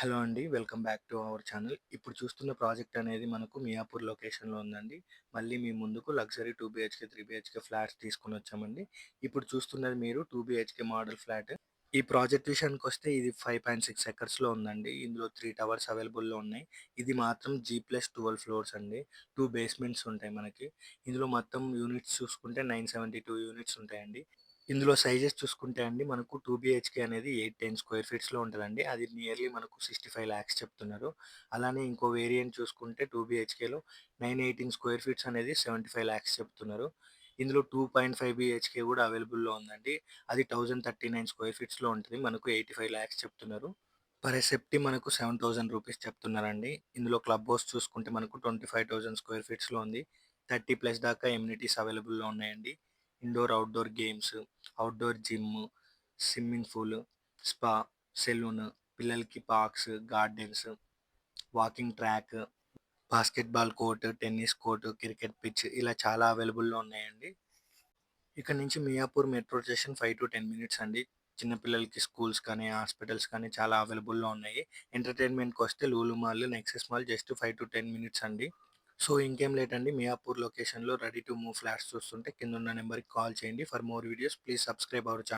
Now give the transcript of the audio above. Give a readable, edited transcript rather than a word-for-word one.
Hello అండి. Welcome back to our channel. ఇప్పుడు చూస్తున్న ప్రాజెక్ట్ అనేది మనకు మియాపూర్ లొకేషన్‌లో ఉందండి. మళ్ళీ మీ ముందుకు లగ్జరీ 2 బీహెచ్‌కే, 3 బీహెచ్‌కే ఫ్లాట్స్ తీసుకొనొచ్చామండి. ఇప్పుడు చూస్తున్నది మీరు 2 బీహెచ్‌కే మోడల్ ఫ్లాట్. ఈ ప్రాజెక్ట్ విషయానికొస్తే ఇది 5.6 ఎకర్స్‌లో ఉందండి. ఇందులో 3 టవర్స్ అవైలబుల్‌లో ఉన్నాయి. ఇది మాత్రం జీ+12 ఫ్లోర్స్ అండి. 2 బేస్‌మెంట్స్ ఉంటాయి మనకి. ఇందులో మొత్తం యూనిట్స్ చూసుకుంటే 972 యూనిట్స్ ఉంటాయండి. ఇందులో సైజెస్ చూసుకుంటే అండి మనకు 2 బీహెచ్‌కే అనేది 810 స్క్వేర్ ఫీట్స్‌లో ఉంటదండి. అది నియర్లీ మనకు 65 లాక్స్ చెప్తున్నారు. అలానే ఇంకో వేరియంట్ చూసుకుంటే 2 బీహెచ్‌కేలో 918 స్క్వేర్ ఫీట్స్ అనేది 75 లాక్స్ చెప్తున్నారు. ఇందులో 2.5 బీహెచ్‌కే కూడా అవైలబుల్‌లో ఉందండి. అది 1039 స్క్వేర్ ఫీట్స్‌లో ఉంటది. మనకు 85 లాక్స్ చెప్తున్నారు. పర్ ఎసెప్టీ మనకు 7,000 రూపీస్ చెప్తున్నారండి. ఇందులో క్లబ్ హౌస్ చూసుకుంటే మనకు 25,000 స్క్వేర్ ఫీట్స్‌లో ఉంది. 30 ప్లస్ దాకా ఎమ్యూనిటీస్ అవైలబుల్‌లో ఉన్నాయండి. Indoor, outdoor games, outdoor gym, swimming pool, spa, salon, పిల్లలకి parks, gardens, walking track, basketball court, tennis court, cricket pitch ఇలా చాలా అవైలబుల్‌లో ఉన్నాయండి. ఇక్కడ నుంచి మియాపూర్ మెట్రో స్టేషన్ 5-10 మినిట్స్ అండి. చిన్న పిల్లలకి స్కూల్స్ కానీ, హాస్పిటల్స్ కానీ చాలా అవైలబుల్‌లో ఉన్నాయి. ఎంటర్‌టైన్‌మెంట్‌కొస్తే Lulu mall, Nexus mall just 5-10 minutes అండి. సో, ఇంకేం లేటండి మియాపూర్ లొకేషన్‌లో రెడీ టు మూవ్ ఫ్లాట్స్ చూస్తుంటే కిందున్న నెంబర్‌కి కాల్ చేయండి. For more videos please subscribe our channel.